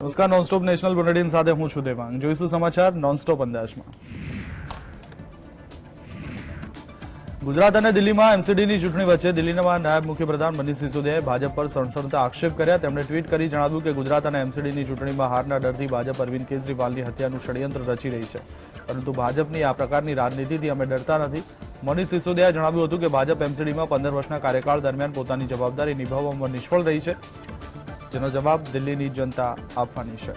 નમસ્કાર, nonstop national bulletin સાથે હું છું દેવાંગ। જોઈશું સમાચાર નોનસ્ટોપ અંદાજમાં। ગુજરાત અને દિલ્હીમાં એમસીડીની ચૂંટણી વચ્ચે દિલ્હીના નાયબ મુખ્યપ્રધાન મનીષ સિસોદિયાએ ભાજપ પર સણસણતા આક્ષેપ કર્યા। તેમણે ટ્વીટ કરી જણાવ્યું કે ગુજરાત અને એમસીડીની ચૂંટણીમાં હારના ડરથી ભાજપ અરવિંદ કેજરીવાલની હત્યાનું ષડયંત્ર રચી રહી છે, પરંતુ ભાજપની આ પ્રકારની રાજનીતિથી અમે ડરતા નથી। મનીષ સિસોદિયાએ જણાવ્યું હતું કે ભાજપ એમસીડીમાં 15 વર્ષના કાર્યકાળ દરમિયાન પોતાની જવાબદારી નિભાવવામાં નિષ્ફળ રહી છે, જેનો જવાબ દિલ્હીની જનતા આપવાની છે।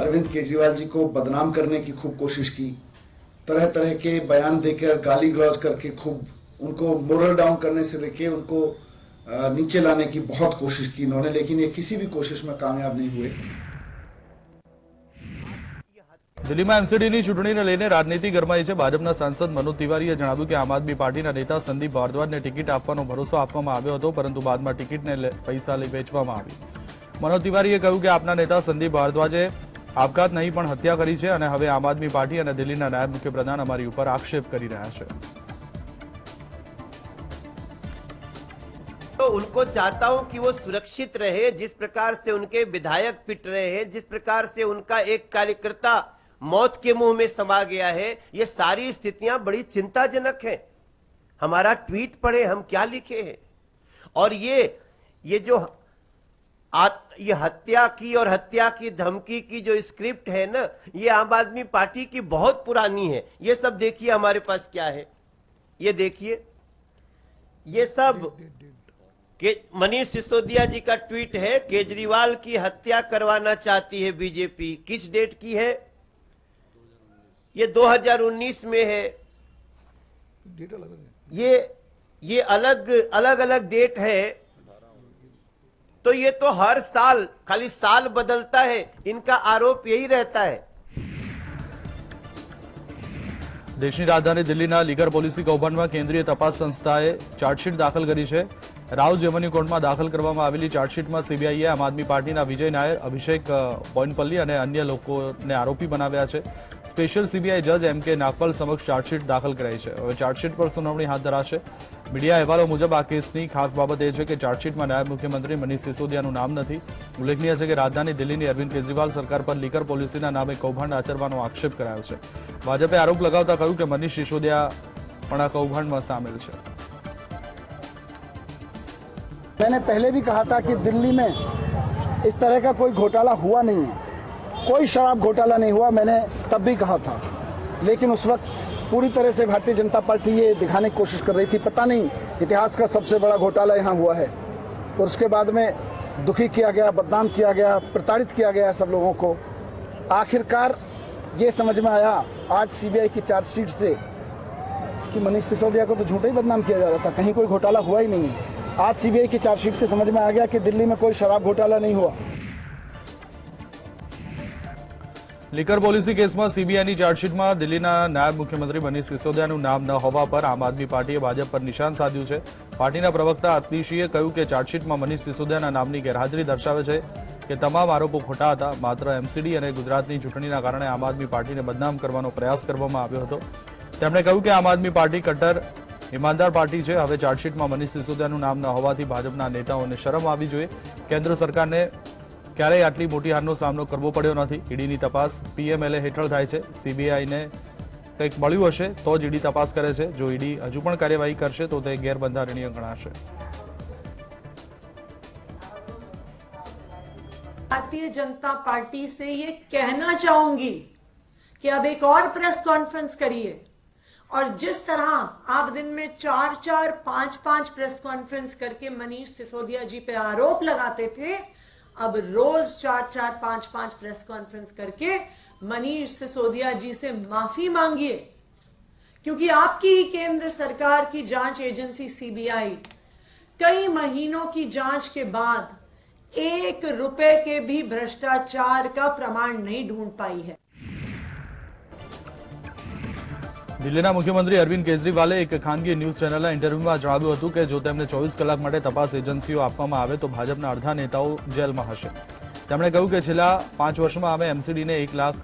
अरविंद केजरीवाल जी को बदनाम करने की खूब कोशिश की, तरह तरह के बयान देकर गाली गलौज करके खूब उनको मोरल डाउन करने से लेके उनको नीचे लाने की बहुत कोशिश की इन्होंने, लेकिन ये किसी भी कोशिश में कामयाब नहीं हुए। દિલ્હીમાં એમસીડીની ચૂંટણીને લઈને રાજનીતિ ગરમાઈ છે। ભાજપના સાંસદ મનોજ તિવારીએ જણાવ્યું કે આમ આદમી પાર્ટીના નેતા સંદીપ ભારદ્વાજને ટિકિટ આપવાનો ભરોસો આપવામાં આવ્યો હતો, પરંતુ બાદમાં ટિકિટને પૈસા લઈ વેચવામાં આવી। મનોજ તિવારીએ કહ્યું કે આપના નેતા સંદીપ ભારદ્વાજે આપઘાત નહીં પણ હત્યા કરી છે અને હવે આમ આદમી પાર્ટી અને દિલ્હીના નાયબ મુખ્યપ્રધાન અમારી ઉપર આક્ષેપ કરી રહ્યા છે। तो उनको चाहता हूं कि वो सुरक्षित रहे। जिस प्रकार से उनके विधायक पिट रहे हैं, जिस प्रकार से उनका एक कार्यकर्ता मौत के मुंह में समा गया है, ये सारी स्थितियां बड़ी चिंताजनक हैं। हमारा ट्वीट पढ़े, हम क्या लिखे हैं। और ये जो ये हत्या की और हत्या की धमकी की जो स्क्रिप्ट है ना, ये आम आदमी पार्टी की बहुत पुरानी है। ये सब देखिए हमारे पास क्या है, ये देखिए, ये सब के मनीष सिसोदिया जी का ट्वीट है। केजरीवाल की हत्या करवाना चाहती है बीजेपी। किस डेट की है? ये 2019 में है। ये अलग अलग डेट है। तो ये तो हर साल खाली साल बदलता है, इनका आरोप यही रहता है। દેશની રાજધાની દિલ્હીના લીગર પોલિસી કૌભાંડમાં કેન્દ્રીય તપાસ સંસ્થાએ ચાર્જશીટ દાખલ કરી છે। રાવ જેવની કોર્ટમાં દાખલ કરવામાં આવેલી ચાર્જશીટમાં સીબીઆઈએ આમ આદમી પાર્ટીના વિજય નાયર, અભિષેક બોયનપલ્લી અને અન્ય લોકોને આરોપી બનાવ્યા છે। સ્પેશિયલ સીબીઆઈ જજ એમ કે નાગપાલ સમક્ષ ચાર્જશીટ દાખલ કરાઈ છે। હવે ચાર્જશીટ પર સુનાવણી હાથ ધરાશે। મીડિયા અહેવાલો મુજબ આ કેસની ખાસ બાબત એ છે કે ચાર્જશીટમાં નાયબ મુખ્યમંત્રી મનીષ સિસોદિયાનું નામ નથી। ઉલ્લેખનીય છે કે રાજધાની દિલ્હીની અરવિંદ કેજરીવાલ સરકાર પર લીકર પોલિસીના નામે કૌભાંડ આચરવાનો આક્ષેપ કરાયો છે। ભાજપે આરોપ લગાવતા કહ્યું કે મનીષ સિસોદિયા પણ આ કૌભાંડમાં સામેલ છે। मैंने पहले भी कहा था कि दिल्ली में इस तरह का कोई घोटाला हुआ नहीं है, कोई शराब घोटाला नहीं हुआ, मैंने तब भी कहा था। लेकिन उस वक्त पूरी तरह से भारतीय जनता पार्टी ये दिखाने की कोशिश कर रही थी, पता नहीं इतिहास का सबसे बड़ा घोटाला यहाँ हुआ है। और उसके बाद में दुखी किया गया, बदनाम किया गया, प्रताड़ित किया गया सब लोगों को। आखिरकार ये समझ में आया आज सीबीआई की चार्जशीट से कि मनीष सिसोदिया को तो झूठा ही बदनाम किया जा रहा था, कहीं कोई घोटाला हुआ ही नहीं है। आज सीबीआई की चार्जशीट से समझ में आ गया कि दिल्ली में कोई शराब घोटाला नहीं हुआ। લીકર પોલિસી કેસમાં સીબીઆઈની ચાર્જશીટમાં દિલ્હીના નાયબ મુખ્યમંત્રી મનીષ સિસોદિયાનું નામ ન હોવા પર આમ આદમી પાર્ટીએ ભાજપ પર નિશાન સાધ્યું છે। પાર્ટીના પ્રવક્તા અતિશીએ કહ્યું કે ચાર્જશીટમાં મનીષ સિસોદિયાના નામની ગેરહાજરી દર્શાવે છે કે તમામ આરોપો ખોટા હતા। માત્ર એમસીડી અને ગુજરાતની ચૂંટણીના કારણે આમ આદમી પાર્ટીને બદનામ કરવાનો પ્રયાસ કરવામાં આવ્યો હતો। તેમણે કહ્યું કે આમ આદમી પાર્ટી કટ્ટર ઈમાનદાર પાર્ટી છે। હવે ચાર્જશીટમાં મનીષ સિસોદિયાનું નામ ન હોવાથી ભાજપના નેતાઓને શરમ આવી જોઈએ। કેન્દ્ર સરકારને ક્યારેય આટલી મોટી હારનો સામનો કરવો પડ્યો નથી। ઈડીની તપાસ પીએમએલએ હેઠળ થાય છે। સીબીઆઈને કંઈક મળ્યું હશે તો જ ઈડી તપાસ કરે છે। જો ઈડી હજુ પણ કાર્યવાહી કરશે તો તે ગેરબંધારણીય ગણાશે। भारतीय जनता पार्टी से ये कहना चाहूंगी कि अब एक और प्रेस कॉन्फ्रेंस करिए और जिस तरह आप दिन में 4-4, 5-5 प्रेस कॉन्फ्रेंस करके मनीष सिसोदिया जी पे आरोप लगाते थे, अब रोज 4-4, 5-5 प्रेस कॉन्फ्रेंस करके मनीष सिसोदिया जी से माफी मांगिए, क्योंकि आपकी केंद्र सरकार की जांच एजेंसी सीबीआई कई महीनों की जांच के बाद 1 रुपए के भी भ्रष्टाचार का प्रमाण नहीं ढूंढ पाई है। દિલ્હીના મુખ્યમંત્રી અરવિંદ કેજરીવાલે એક ખાનગી ન્યૂઝ ચેનલના ઇન્ટરવ્યુમાં જણાવ્યું હતું કે જો તેમને 24 કલાક માટે તપાસ એજન્સીઓ આપવામાં આવે તો ભાજપના અડધા નેતાઓ જેલમાં હશે। તેમણે કહ્યું કે છેલ્લા 5 વર્ષમાં અમે એમસીડીને 1 લાખ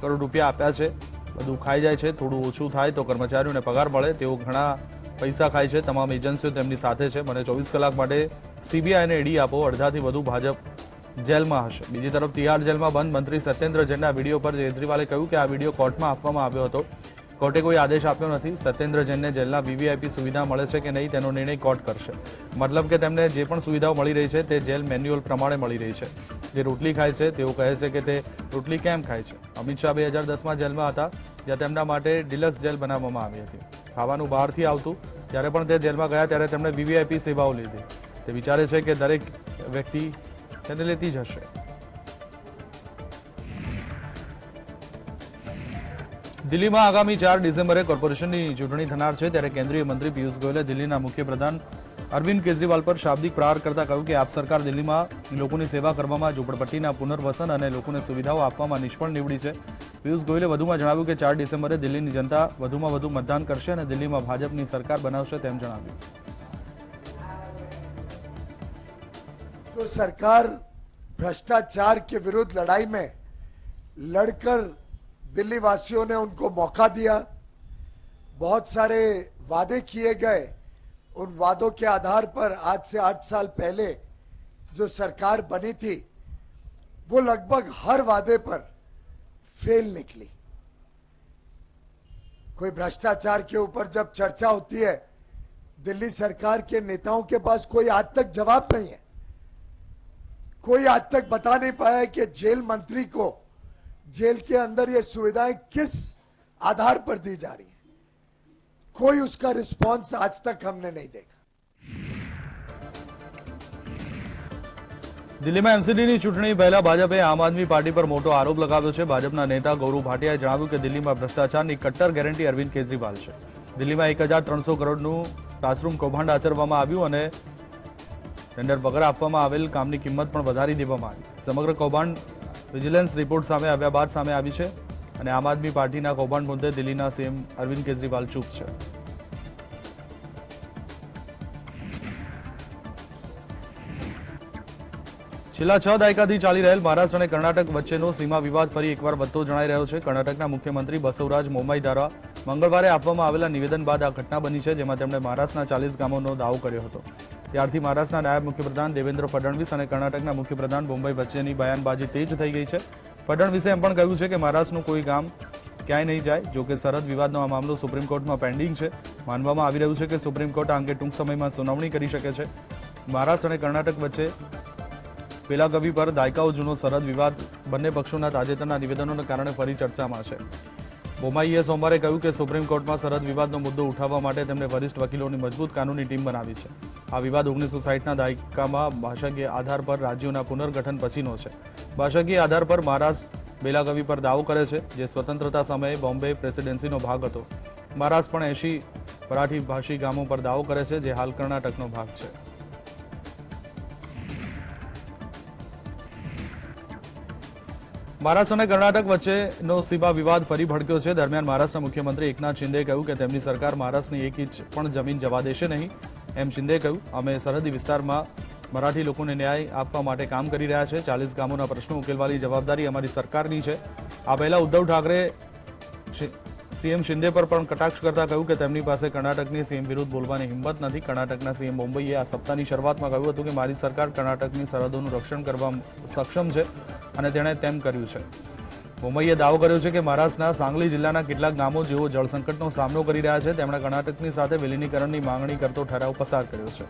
કરોડ રૂપિયા આપ્યા છે। બધું ખાઈ જાય છે, થોડું ઓછું થાય તો કર્મચારીઓને પગાર મળે, તેઓ ઘણા પૈસા ખાય છે। તમામ એજન્સીઓ તેમની સાથે છે। મને 24 કલાક માટે સીબીઆઈ અને ઈડી આપો, અડધાથી વધુ ભાજપ જેલમાં હશે. બીજી તરફ તિહાડ જેલમાં બંધ મંત્રી સત્યેન્દ્ર જૈનના વિડીયો પર કેજરીવાલે કહ્યું કે આ વિડીયો કોર્ટમાં આપવામાં આવ્યો હતો. કોર્ટે કોઈ આદેશ આપ્યો નથી. સત્યેન્દ્ર જૈનને જેલના વીવીઆઈપી સુવિધા મળે છે કે નહીં તેનો નિર્ણય કોર્ટ કરશે. મતલબ કે તેમને જે પણ સુવિધાઓ મળી રહી છે તે જેલ મેન્યુઅલ પ્રમાણે મળી રહી છે. જે રોટલી ખાય છે તેઓ કહે છે કે તે રોટલી કેમ ખાય છે. અમિત શાહ 2010માં જેલમાં હતા, જ્યાં તેમના માટે ડિલક્સ જેલ બનાવવામાં આવી હતી. ખાવાનું બહારથી આવતું. જ્યારે પણ તે જેલમાં ગયા ત્યારે તેમણે વીવીઆઈપી સેવાઓ લીધી. તે વિચારે છે કે દરેક વ્યક્તિ તેને લેતી જ હશે. દિલ્હીમાં આગામી 4 ડિસેમ્બરે કોર્પોરેશનની ચૂંટણી થનાર છે, ત્યારે કેન્દ્રીય મંત્રી પિયુષ ગોયલે દિલ્હીના મુખ્યપ્રધાન અરવિંદ કેજરીવાલ પર શાબ્દિક પ્રહાર કરતા કહ્યું કે આપ સરકાર દિલ્હીમાં લોકોની સેવા કરવામાં, ઝૂંપડપટ્ટીના પુનર્વસન અને લોકોને સુવિધાઓ આપવામાં નિષ્ફળ નીવડી છે. પિયુષ ગોયલે વધુમાં જણાવ્યું કે 4 ડિસેમ્બરે દિલ્હીની જનતા વધુમાં વધુ મતદાન કરશે અને દિલ્હીમાં ભાજપની સરકાર બનાવશે તેમ જણાવ્યું. जो सरकार भ्रष्टाचार के विरुद्ध लड़ाई में लड़कर दिल्ली वासियों ने उनको मौका दिया, बहुत सारे वादे किए गए, उन वादों के आधार पर आज से 8 साल पहले जो सरकार बनी थी वो लगभग हर वादे पर फेल निकली. कोई भ्रष्टाचार के ऊपर जब चर्चा होती है, दिल्ली सरकार के नेताओं के पास कोई आज तक जवाब नहीं है. कोई आज तक बता नहीं पाया कि जेल मंत्री को जेल के अंदर ये सुविधाएं किस आधार पर दी जा रही हैं. कोई उसका रिस्पॉन्स आज तक हमने नहीं देखा. દિલ્હીમાં એમસીડીની ચૂંટણી પહેલા ભાજપે આમ આદમી પાર્ટી પર મોટો આરોપ લગાવ્યો છે. ભાજપના નેતા ગૌરવ ભાટિયાએ જણાવ્યું કે દિલ્હીમાં ભ્રષ્ટાચારની કટ્ટર ગેરંટી અરવિંદ કેજરીવાલ છે. દિલ્હીમાં 1300 કરોડનું ક્લાસરૂમ કૌભાંડ આચરવામાં આવ્યું અને ટેન્ડર વગર આપવામાં આવેલ કામની કિંમત પણ વધારી દેવામાં આવી. સમગ્ર કૌભાંડ વિજિલન્સ રિપોર્ટ સામે આવ્યા બાદ સામે આવી છે અને આમ આદમી પાર્ટીના કૌભાંડ મુદ્દે દિલ્હીના સીએમ અરવિંદ કેજરીવાલ ચૂપ છે. છેલ્લા 6 દાયકાથી ચાલી રહેલ મહારાષ્ટ્ર અને કર્ણાટક વચ્ચેનો સીમા વિવાદ ફરી એકવાર વધતો જણાઈ રહ્યો છે. કર્ણાટકના મુખ્યમંત્રી બસવરાજ બોમ્માઈ દ્વારા મંગળવારે આપવામાં આવેલા નિવેદન બાદ આ ઘટના બની છે, જેમાં તેમણે મહારાષ્ટ્રના 40 ગામોનો દાવો કર્યો હતો. ત્યારથી મહારાષ્ટ્રના નાયબ મુખ્યપ્રધાન દેવેન્દ્ર ફડણવીસ અને કર્ણાટકના મુખ્યપ્રધાન બોમ્માઈ વચ્ચેની બયાનબાજી તેજ થઈ ગઈ છે. ફડણવીસે એમ પણ કહ્યું છે કે મહારાષ્ટ્રનું કોઈ ગામ ક્યાંય નહીં જાય. જોકે સરહદ વિવાદનો આ મામલો સુપ્રીમ કોર્ટમાં પેન્ડિંગ છે. માનવામાં આવી રહ્યું છે કે સુપ્રીમ કોર્ટ આ અંગે ટૂંક સમયમાં સુનાવણી કરી શકે છે. મહારાષ્ટ્ર અને કર્ણાટક વચ્ચે પેલાગવી પર દાયકાઓ જૂનો સરહદ વિવાદ બંને પક્ષોના તાજેતરના નિવેદનોને કારણે ફરી ચર્ચામાં છે. બોમ્માઈએ સોમવારે કહ્યું કે સુપ્રીમ કોર્ટમાં સરહદ વિવાદનો મુદ્દો ઉઠાવવા માટે તેમણે વરિષ્ઠ વકીલોની મજબૂત કાનૂની ટીમ બનાવી છે. આ વિવાદ 1960ના દાયકામાં ભાષાકીય આધાર પર રાજ્યોના પુનર્ગઠન પછીનો છે. ભાષાકીય આધાર પર મહારાષ્ટ્ર બેલાગવી પર દાવો કરે છે, જે સ્વતંત્રતા સમયે બોમ્બે પ્રેસિડેન્સીનો ભાગ હતો. મહારાષ્ટ્ર પણ 80 મરાઠી ભાષી ગામો પર દાવો કરે છે, જે હાલ કર્ણાટકનો ભાગ છે. મહારાષ્ટ્ર અને કર્ણાટક વચ્ચેનો સીમા વિવાદ ફરી ભડક્યો છે. દરમિયાન મહારાષ્ટ્રના મુખ્યમંત્રી એકનાથ શિંદેએ કહ્યું કે તેમની સરકાર મહારાષ્ટ્રની 1 ઇંચ પણ જમીન જવા દેશે નહીં. એમ શિંદેએ કહ્યું, અમે સરહદી વિસ્તારમાં મરાઠી લોકોને ન્યાય આપવા માટે કામ કરી રહ્યા છે. 40 ગામોના પ્રશ્નો ઉકેલવાની જવાબદારી અમારી સરકારની છે. આ પહેલા ઉદ્ધવ ઠાકરે સીએમ શિંદે પર પણ કટાક્ષ કરતા કહ્યું કે તેમની પાસે કર્ણાટકની સીએમ વિરુદ્ધ બોલવાની હિંમત નથી. કર્ણાટકના સીએમ બોમ્બઈએ આ સપ્તાહની શરૂઆતમાં કહ્યું હતું કે મારી સરકાર કર્ણાટકની સરહદોનું રક્ષણ કરવા સક્ષમ છે અને તેણે તેમ કર્યું છે. બોમ્બઈએ દાવો કર્યો છે કે મહારાષ્ટ્રના સાંગલી જિલ્લાના કેટલાક ગામો જેઓ જળ સંકટનો સામનો કરી રહ્યા છે, તેમણે કર્ણાટકની સાથે વિલીનીકરણની માંગણી કરતો ઠરાવ પસાર કર્યો છે.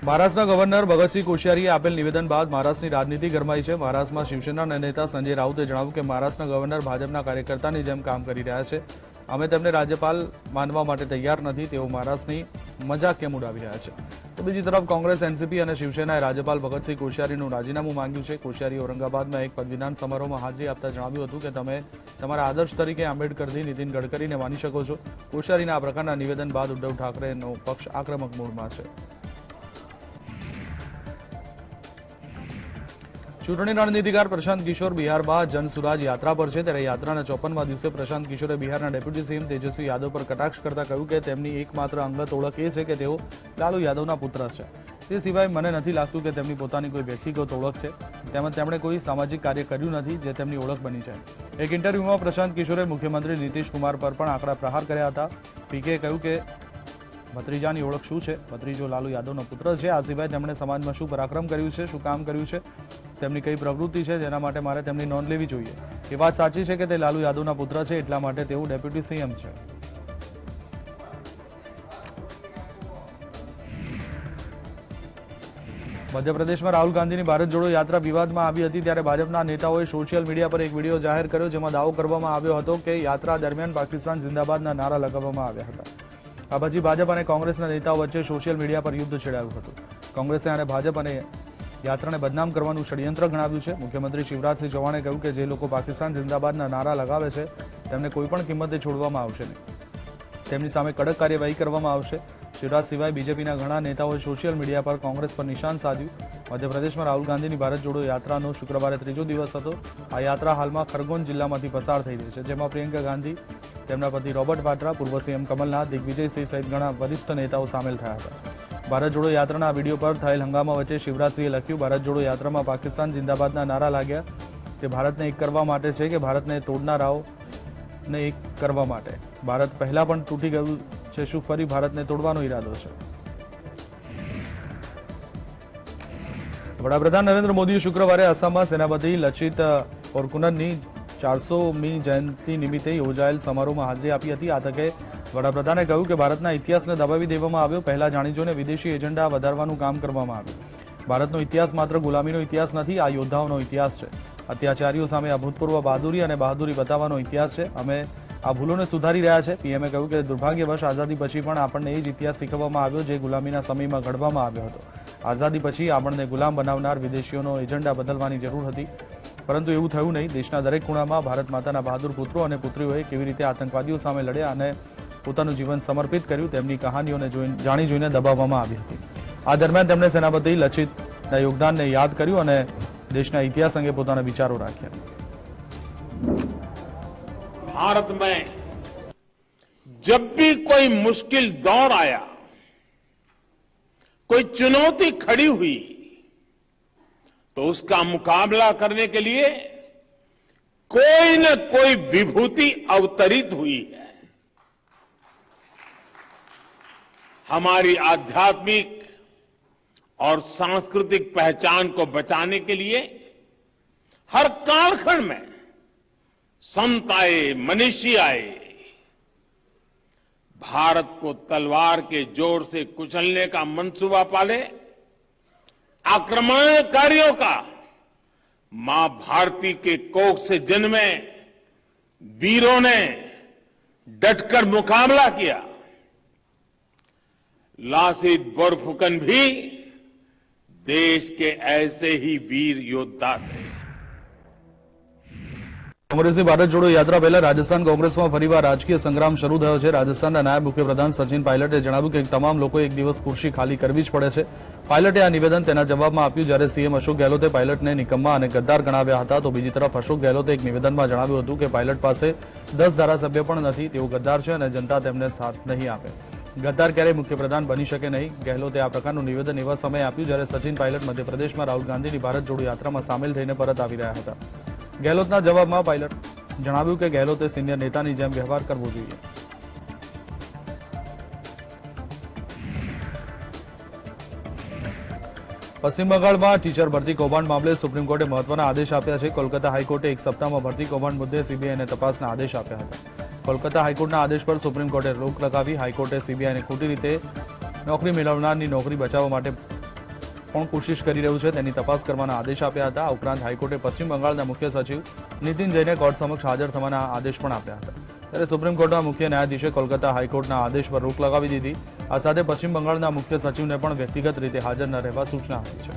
મહારાષ્ટ્રના ગવર્નર ભગતસિંહ કોશિયારીએ આપેલ નિવેદન બાદ મહારાષ્ટ્રની રાજનીતિ ગરમાઈ છે. મહારાષ્ટ્રમાં શિવસેનાના નેતા સંજય રાઉતે જણાવ્યું કે મહારાષ્ટ્રના ગવર્નર ભાજપના કાર્યકર્તાની જેમ કામ કરી રહ્યા છે. અમે તેમને રાજ્યપાલ માનવા માટે તૈયાર નથી. તેઓ મહારાષ્ટ્રની મજાક કેમ ઉડાવી રહ્યા છે. તો બીજી તરફ કોંગ્રેસ, એનસીપી અને શિવસેનાએ રાજ્યપાલ ભગતસિંહ કોશિયારીનું રાજીનામું માંગ્યું છે. કોશિયારીએ ઔરંગાબાદમાં એક પદવીદાન સમારોહમાં હાજરી આપતા જણાવ્યું હતું કે તમે તમારા આદર્શ તરીકે આંબેડકરથી નીતિન ગડકરીને માની શકો છો. કોશિયારીના આ પ્રકારના નિવેદન બાદ ઉદ્ધવ ઠાકરેનો પક્ષ આક્રમક મૂડમાં છે. ચૂંટણી રણનીતિકાર પ્રશાંત કિશોર બિહારમાં જનસુરાજ યાત્રા પર છે. ત્યારે યાત્રાના 54મા દિવસે પ્રશાંત કિશોરે બિહારના ડેપ્યુટી સીએમ તેજસ્વી યાદવ પર કટાક્ષ કરતા કહ્યું કે તેમની એકમાત્ર અંગત ઓળખ એ છે કે તેઓ લાલુ યાદવના પુત્ર છે. તે સિવાય મને નથી લાગતું કે તેમની પોતાની કોઈ વ્યક્તિગત ઓળખ છે. તેમજ તેમણે કોઈ સામાજિક કાર્ય કર્યું નથી જે તેમની ઓળખ બની છે. એક ઇન્ટરવ્યુમાં પ્રશાંત કિશોરે મુખ્યમંત્રી નીતિશ કુમાર પર પણ આકરા પ્રહાર કર્યા હતા. પીકેએ કહ્યું કે ભત્રીજાની ઓળખ શું છે? ભત્રીજો લાલુ યાદવનો પુત્ર છે. આ સિવાય તેમણે સમાજમાં શું પરાક્રમ કર્યું છે, શું કામ કર્યું છે, તેમની કઈ પ્રવૃત્તિ છે જેના માટે મારે તેમની નોંધ લેવી જોઈએ. એ વાત સાચી છે કે તે લાલુ યાદવના પુત્ર છે, એટલા માટે તેઓ ડેપ્યુટી સીએમ છે. મધ્યપ્રદેશમાં રાહુલ ગાંધીની ભારત જોડો યાત્રા વિવાદમાં આવી હતી ત્યારે ભાજપના નેતાઓએ સોશિયલ મીડિયા પર એક વિડીયો જાહેર કર્યો જેમાં દાવો કરવામાં આવ્યો હતો કે યાત્રા દરમિયાન પાકિસ્તાન જિંદાબાદના નારા લગાવવામાં આવ્યા હતા. આ પછી ભાજપ અને કોંગ્રેસના નેતાઓ વચ્ચે સોશિયલ મીડિયા પર યુદ્ધ છેડાયું હતું. કોંગ્રેસે આને ભાજપ અને યાત્રાને બદનામ કરવાનું ષડયંત્ર ગણાવ્યું છે. મુખ્યમંત્રી શિવરાજસિંહ ચૌહાણે કહ્યું કે જે લોકો પાકિસ્તાન જિંદાબાદના નારા લગાવે છે તેમને કોઈપણ કિંમતે છોડવામાં આવશે નહીં. તેમની સામે કડક કાર્યવાહી કરવામાં આવશે. શિવરાજ સિવાય બીજેપીના ઘણા નેતાઓએ સોશિયલ મીડિયા પર કોંગ્રેસ પર નિશાન સાધ્યું. મધ્યપ્રદેશમાં રાહુલ ગાંધીની ભારત જોડો યાત્રાનો શુક્રવારે ત્રીજો દિવસ હતો. આ યાત્રા હાલમાં ખરગોન જિલ્લામાંથી પસાર થઈ રહી છે, જેમાં પ્રિયંકા ગાંધી, તેમના પતિ રોબર્ટ વાડ્રા, પૂર્વ સીએમ કમલનાથ, દિગ્વિજયસિંહ સહિત ઘણા વરિષ્ઠ નેતાઓ સામેલ થયા હતા. ભારત જોડો યાત્રાના વિડીયો પર થયેલ હંગામા વચ્ચે શિવરાજસિંહે લખ્યું, ભારત જોડો યાત્રામાં પાકિસ્તાન જિંદાબાદના નારા લાગ્યા. તે ભારતને એક કરવા માટે છે કે ભારતને તોડનારાઓને એક કરવા માટે? ભારત પહેલા પણ તૂટી ગયું છે, શું ફરી ભારતને તોડવાનો ઈરાદો છે? વડાપ્રધાન નરેન્દ્ર મોદીએ શુક્રવારે આસામમાં સેનાપતિ લચિત બોરફુકનની 400મી જયંતિ નિમિત્તે યોજાયેલ સમારોહમાં હાજરી આપી હતી. આ તકે વડાપ્રધાને કહ્યું કે ભારતના ઇતિહાસને દબાવી દેવામાં આવ્યો. પહેલા જાણીજોને વિદેશી એજન્ડા વધારવાનું કામ કરવામાં આવ્યું. ભારતનો ઇતિહાસ માત્ર ગુલામીનો ઇતિહાસ નથી, આ યોદ્ધાઓનો ઇતિહાસ છે. અત્યાચારીઓ સામે અભૂતપૂર્વ બહાદુરી અને બહાદુરી બતાવવાનો ઇતિહાસ છે. અમે આ ભૂલોને સુધારી રહ્યા છે. પીએમએ કહ્યું કે દુર્ભાગ્યવશ આઝાદી પછી પણ આપણને એ જ ઇતિહાસ શીખવવામાં આવ્યો જે ગુલામીના સમયમાં ઘડવામાં આવ્યો હતો. આઝાદી પછી આપણને ગુલામ બનાવનાર વિદેશીઓનો એજન્ડા બદલવાની જરૂર હતી, પરંતુ એવું થયું નહીં. દેશના દરેક ખૂણામાં ભારત માતાના બહાદુર પુત્રો અને પુત્રીઓએ કેવી રીતે આતંકવાદીઓ સામે લડ્યા અને પોતાનું જીવન સમર્પિત કર્યું તેમની કહાનીઓને જાણી જોઈને દબાવવામાં આવી હતી. આ દરમિયાન તેમણે સેનાપતિ લચિતના યોગદાનને યાદ કર્યું અને દેશના ઇતિહાસ અંગે પોતાના વિચારો રાખ્યા. भारत में जब भी कोई मुश्किल दौर आया, कोई चुनौती खड़ी हुई, तो उसका मुकाबला करने के लिए कोई न कोई विभूति अवतरित हुई है. हमारी आध्यात्मिक और सांस्कृतिक पहचान को बचाने के लिए हर कालखंड में संत आए, मनीषी आए. भारत को तलवार के जोर से कुचलने का मंसूबा पाले, आक्रमणकारियों का मां भारती के कोख से जन्मे वीरों ने डटकर मुकाबला किया. लासित बोरफुकन भी देश के ऐसे ही वीर योद्धा थे. કોંગ્રેસની ભારત જોડો યાત્રા પહેલા રાજસ્થાન કોંગ્રેસમાં ફરીવાર રાજકીય સંગ્રામ શરૂ થયો છે. રાજસ્થાનના નાયબ મુખ્યપ્રધાન સચિન પાયલટે જણાવ્યું કે તમામ લોકોએ એક દિવસ ખુરશી ખાલી કરવી જ પડે છે. પાયલટે આ નિવેદન તેના જવાબમાં આપ્યું જ્યારે સીએમ અશોક ગેહલોતે પાયલટને નિકમ્મા અને ગદ્દાર ગણાવ્યા હતા. તો બીજી તરફ અશોક ગેહલોતે એક નિવેદનમાં જણાવ્યું હતું કે પાયલટ પાસે 10 ધારાસભ્ય પણ નથી, તેઓ ગદ્દાર છે અને જનતા તેમને સાથ નહીં આપે. ગદ્દાર ક્યારેય મુખ્યપ્રધાન બની શકે નહીં. ગેહલોતે આ પ્રકારનું નિવેદન એવા સમયે આપ્યું જ્યારે સચિન પાયલટ મધ્યપ્રદેશમાં રાહુલ ગાંધીની ભારત જોડો યાત્રામાં સામેલ થઈને પરત આવી રહ્યા હતા. ગેહલોતના જવાબમાં પાયલટ જણાવ્યું કે ગેહલોતે સિનિયર નેતાની જેમ વ્યવહાર કરવો જોઈએ. પશ્ચિમ બંગાળમાં ટીચર ભરતી કૌભાંડ મામલે સુપ્રીમ કોર્ટે મહત્વના આદેશ આપ્યા છે. કોલકાતા હાઈકોર્ટે એક સપ્તાહમાં ભરતી કૌભાંડ મુદ્દે સીબીઆઈને તપાસના આદેશ આપ્યા હતા. કોલકાતા હાઈકોર્ટના આદેશ પર સુપ્રીમ કોર્ટે રોક લગાવી. હાઈકોર્ટે સીબીઆઈને ખોટી રીતે નોકરી મેળવનારની નોકરી બચાવવા માટે પણ કોશિશ કરી રહ્યું છે તેની તપાસ કરવાના આદેશ આપ્યા હતા. આ ઉપરાંત હાઈકોર્ટે પશ્ચિમ બંગાળના મુખ્ય સચિવ નીતિન જૈનને કોર્ટ સમક્ષ હાજર થવાના આદેશ પણ આપ્યા હતા. ત્યારે સુપ્રીમ કોર્ટના મુખ્ય ન્યાયાધીશે કોલકાતા હાઈકોર્ટના આદેશ પર રોક લગાવી દીધી. આ સાથે પશ્ચિમ બંગાળના મુખ્ય સચિવને પણ વ્યક્તિગત રીતે હાજર ન રહેવા સૂચના આપી છે.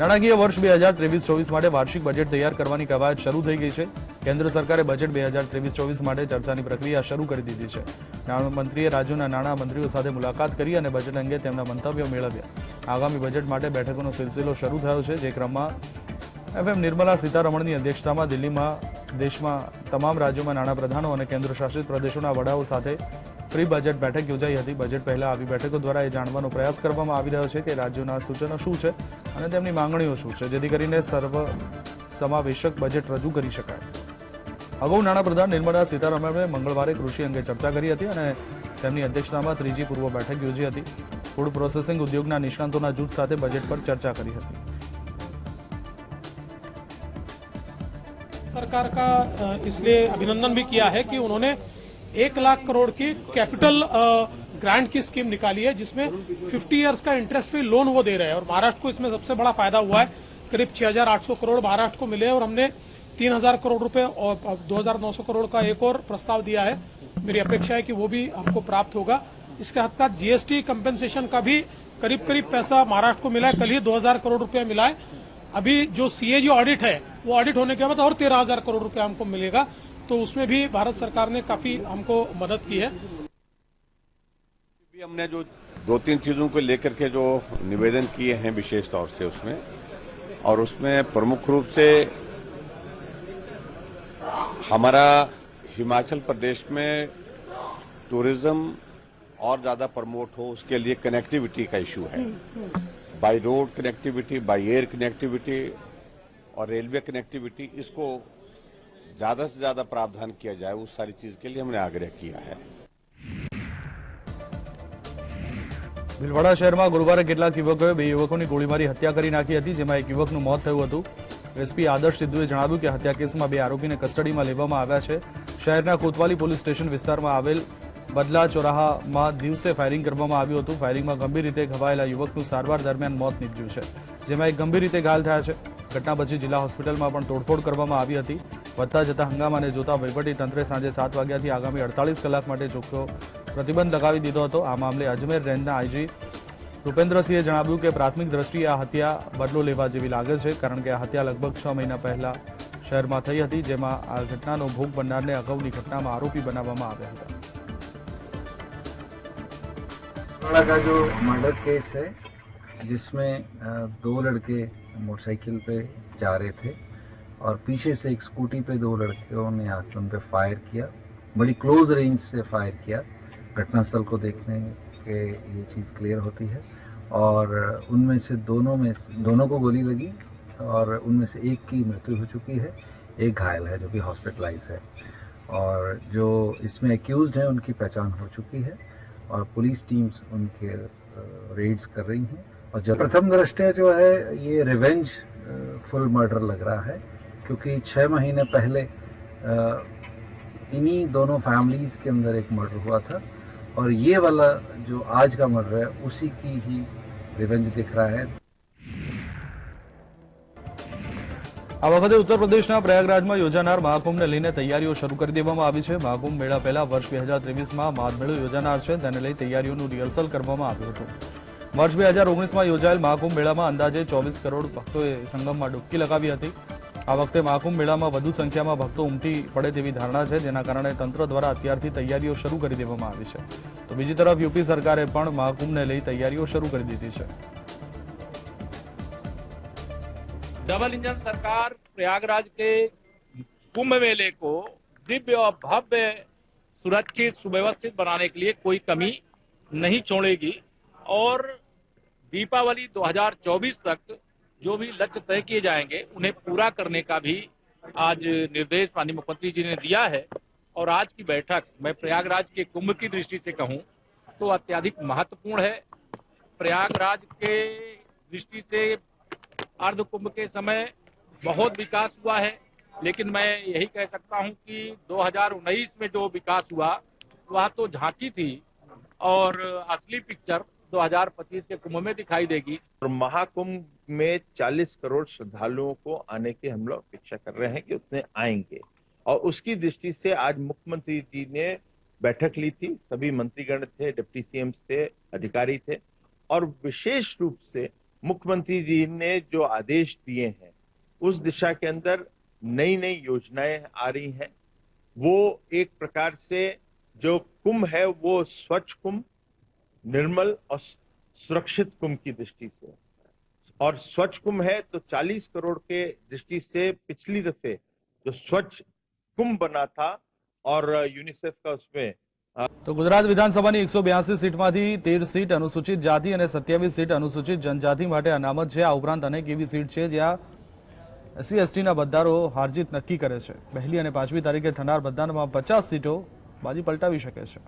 નાણાકીય વર્ષ 2023-24 માટે વાર્ષિક બજેટ તૈયાર કરવાની કવાયત શરૂ થઈ ગઈ છે. કેન્દ્ર સરકારે બજેટ 2023-24 માટે ચર્ચાની પ્રક્રિયા શરૂ કરી દીધી છે. નાણામંત્રીએ રાજ્યોના નાણાં મંત્રીઓ સાથે મુલાકાત કરી અને બજેટ અંગે તેમના મંતવ્યો મેળવ્યા. આગામી બજેટ માટે બેઠકોનો સિલસિલો શરૂ થયો છે, જે ક્રમમાં એફએમ નિર્મલા સીતારમણની અધ્યક્ષતામાં દિલ્હીમાં દેશમાં તમામ રાજ્યોમાં નાણાં પ્રધાનો અને કેન્દ્ર શાસિત પ્રદેશોના વડાઓ સાથે પ્રી બજેટ બેઠક યોજાઈ હતી। બજેટ પહેલા આવી બેઠકો દ્વારા એ જાણવાનો પ્રયાસ કરવામાં આવી રહ્યો છે કે રાજ્યોના સૂચનો શું છે અને તેમની માંગણીઓ શું છે, જેથી કરીને સર્વસમાવેશક બજેટ રજૂ કરી શકાય। અગાઉ નાણાપ્રધાન નિર્મલા સીતારમણે મંગળવારે કૃષિ અંગે ચર્ચા કરી હતી અને તેમની અધ્યક્ષતામાં ત્રીજી પૂર્વ બેઠક યોજી હતી। ફૂડ પ્રોસેસિંગ ઉદ્યોગના નિષ્ણાંતોના જૂથ સાથે બજેટ પર ચર્ચા કરી હતી। सरकार का इसलिए अभिनंदन भी किया है कि उन्होंने 1 लाख करोड़ की कैपिटल ग्रांट की स्कीम निकाली है, जिसमें 50 इयर्स का इंटरेस्ट फ्री लोन वो दे रहे हैं और महाराष्ट्र को इसमें सबसे बड़ा फायदा हुआ है। करीब 6,800 करोड़ महाराष्ट्र को मिले और हमने 3,000 करोड़ रुपए और 2,900 करोड़ का एक और प्रस्ताव दिया है। मेरी अपेक्षा है कि वो भी हमको प्राप्त होगा। इसके हद तक जीएसटी कंपेंसेशन का भी करीब पैसा महाराष्ट्र को मिला है। कल ही 2,000 करोड़ रुपया मिला है। अभी जो सीएजी ऑडिट है वो ऑडिट होने के बाद और 13,000 करोड़ रुपया हमको मिलेगा, तो उसमें भी भारत सरकार ने काफी हमको मदद की है। भी हमने जो 2-3 चीजों को लेकर के जो निवेदन किए हैं विशेष तौर से उसमें प्रमुख रूप से हमारा हिमाचल प्रदेश में टूरिज्म और ज्यादा प्रमोट हो, उसके लिए कनेक्टिविटी का इश्यू है। By road connectivity, by air connectivity और रेलवे कनेक्टिविटी, इसको ज्यादा से ज्यादा प्रावधान किया जाए, उस सारी चीज के लिए हमने आग्रह किया है। ભીલવાડા શહેરમાં ગુરુવારે કેટલાક યુવકોએ 2 યુવકોની ગોળીમારી હત્યા કરી નાખી હતી, જેમાં એક યુવકનું મોત થયું હતું। એસપી આદર્શ સિદ્ધુએ જણાવ્યું કે હત્યા કેસમાં 2 આરોપીને કસ્ટડીમાં લેવામાં આવ્યા છે। શહેરના કોતવાલી પોલીસ સ્ટેશન વિસ્તારમાં આવેલ બદલા ચોરાહામાં દિવસે ફાયરિંગ કરવામાં આવ્યું હતું। ફાયરિંગમાં ગંભીર રીતે ઘવાયેલા યુવકનું સારવાર દરમિયાન મોત નીપજ્યું છે, જેમાં એક ગંભીર રીતે ઘાયલ થયા છે। ઘટના પછી જિલ્લા હોસ્પિટલમાં પણ તોડફોડ કરવામાં આવી હતી। વધતા જતા હંગામાને જોતા વહીવટીતંત્રે સાંજે 7 વાગ્યાથી આગામી 48 કલાક માટે ચોખ્ખો પ્રતિબંધ લગાવી દીધો હતો। આ મામલે અજમેર રેન્જના આઈજી રૂપેન્દ્રસિંહે જણાવ્યું કે પ્રાથમિક દ્રષ્ટિએ આ હત્યા બદલો લેવા જેવી લાગે છે, કારણ કે આ હત્યા લગભગ 6 મહિના પહેલા શહેરમાં થઈ હતી, જેમાં આ ઘટનાનો ભોગ બનનારને અગાઉની घटनाમાં આરોપી બનાવવામાં આવ્યા હતા। का जो मर्डर केस है, जिसमें 2 लड़के मोटरसाइकिल पे जा रहे थे और पीछे से एक स्कूटी पे 2 लड़कियों ने आकर उन पे फायर किया, बड़ी क्लोज रेंज से फायर किया। घटनास्थल को देखने के ये चीज़ क्लियर होती है और उनमें से दोनों को गोली लगी और उनमें से एक की मृत्यु हो चुकी है, एक घायल है जो कि हॉस्पिटलाइज है। और जो इसमें एक्यूज्ड हैं उनकी पहचान हो चुकी है और पुलिस टीम्स उनके रेड्स कर रही हैं। और जब प्रथम दृष्टया जो है ये रिवेंज फुल मर्डर लग रहा है, क्योंकि 6 महीने पहले इन्हीं दोनों फैमिलीज़ के अंदर एक मर्डर हुआ था और ये वाला जो आज का मर्डर है उसी की ही रिवेंज दिख रहा है। આ વખતે ઉત્તર પ્રદેશના પ્રયાગરાજમાં યોજાનાર મહાકુંભને લઈને તૈયારીઓ શરૂ કરી દેવામાં આવી છે। મહાકુંભ મેળા પહેલા વર્ષ 2023માં મહામેળો યોજાનાર છે, તેને લઈ તૈયારીઓનું રિહર્સલ કરવામાં આવ્યું હતું। વર્ષ 2019માં યોજાયેલ મહાકુંભ મેળામાં અંદાજે 24 કરોડ ભક્તોએ સંગમમાં ડૂબકી લગાવી હતી। આ વખતે મહાકુંભ મેળામાં વધુ સંખ્યામાં ભક્તો ઉમટી પડે તેવી ધારણા છે, જેના કારણે તંત્ર દ્વારા અત્યારથી તૈયારીઓ શરૂ કરી દેવામાં આવી છે। તો બીજી તરફ યુપી સરકારે પણ મહાકુંભને લઈ તૈયારીઓ શરૂ કરી દીધી છે। डबल इंजन सरकार प्रयागराज के कुंभ मेले को दिव्य और भव्य, सुरक्षित, सुव्यवस्थित बनाने के लिए कोई कमी नहीं छोड़ेगी और दीपावली 2024 तक जो भी लक्ष्य तय किए जाएंगे उन्हें पूरा करने का भी आज निर्देश माननीय मुख्यमंत्री जी ने दिया है। और आज की बैठक मैं प्रयागराज के कुंभ की दृष्टि से कहूं तो अत्यधिक महत्वपूर्ण है। प्रयागराज के दृष्टि से अर्ध कुंभ के समय बहुत विकास हुआ है, लेकिन मैं यही कह सकता हूं कि 2019 में जो विकास हुआ वह तो झांकी थी और असली पिक्चर 2025 के कुंभ में दिखाई देगी। और महाकुंभ में 40 करोड़ श्रद्धालुओं को आने की हम लोग अपेक्षा कर रहे हैं कि उतने आएंगे और उसकी दृष्टि से आज मुख्यमंत्री जी ने बैठक ली थी। सभी मंत्रीगण थे, डिप्टी सीएम्स थे, अधिकारी थे और विशेष रूप से मुख्यमंत्री जी ने जो आदेश दिए हैं उस दिशा के अंदर नई नई योजनाएं आ रही हैं। वो एक प्रकार से जो कुंभ है वो स्वच्छ कुंभ, निर्मल और सुरक्षित कुंभ की दृष्टि से, और स्वच्छ कुंभ है तो 40 करोड़ के दृष्टि से पिछली दफे जो स्वच्छ कुंभ बना था और यूनिसेफ का उसमें તો ગુજરાત વિધાનસભાની 182 સીટમાંથી 13 સીટ અનુસૂચિત જાતિ અને 27 સીટ અનુસૂચિત જનજાતિ માટે અનામત છે। આ ઉપરાંત અનેક એવી સીટ છે જ્યાં SC/STના મતદારો હારજીત નક્કી કરે છે। પહેલી અને 5મી તારીખે થનાર મતદાનમાં 50 સીટો બાજી પલટાવી શકે છે।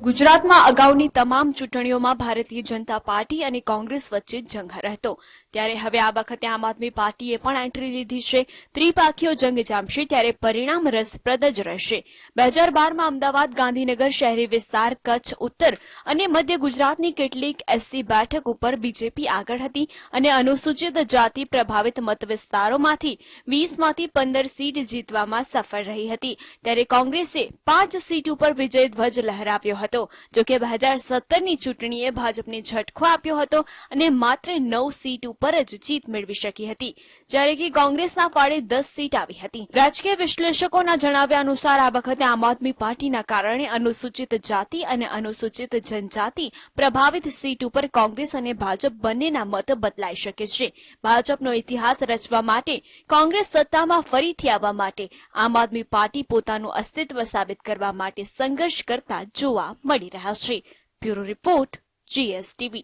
ગુજરાતમાં અગાઉની તમામ ચૂંટણીઓમાં ભારતીય જનતા પાર્ટી અને કોંગ્રેસ વચ્ચે જંગ રહેતો, ત્યારે હવે આ વખતે આમ આદમી પાર્ટીએ પણ એન્ટ્રી લીધી છે। ત્રિપાખીઓ જંગ જામશે ત્યારે પરિણામ રસપ્રદ જ રહેશે। 2012માં અમદાવાદ, ગાંધીનગર શહેરી વિસ્તાર, કચ્છ, ઉત્તર અને મધ્ય ગુજરાતની કેટલીક SC બેઠક ઉપર બીજેપી આગળ હતી અને અનુસૂચિત જાતિ પ્રભાવિત મત વિસ્તારોમાંથી 20માંથી 15 સીટ જીતવામાં સફળ રહી હતી। ત્યારે કોંગ્રેસે 5 સીટ ઉપર વિજય ધ્વજ લહેરાવ્યો હતો। જો કે 2017ની ચૂંટણીએ ભાજપને ઝટકો આપ્યો હતો અને માત્ર 9 સીટ ઉપર જ જીત મેળવી શકી હતી, જ્યારે કે કોંગ્રેસના ફાળે 10 સીટ આવી હતી। રાજકીય વિશ્લેષકોના જણાવ્યા અનુસાર આ વખતે આમ આદમી પાર્ટીના કારણે અનુસૂચિત જાતિ અને અનુસૂચિત જનજાતિ પ્રભાવિત સીટ ઉપર કોંગ્રેસ અને ભાજપ બંનેના મત બદલાઈ શકે છે। ભાજપનો ઇતિહાસ રચવા માટે, કોંગ્રેસ સત્તામાં ફરીથી આવવા માટે, આમ આદમી પાર્ટી પોતાનું અસ્તિત્વ સાબિત કરવા માટે સંઘર્ષ કરતા જોવા મળી રહ્યા છે। Bureau report, GSTV।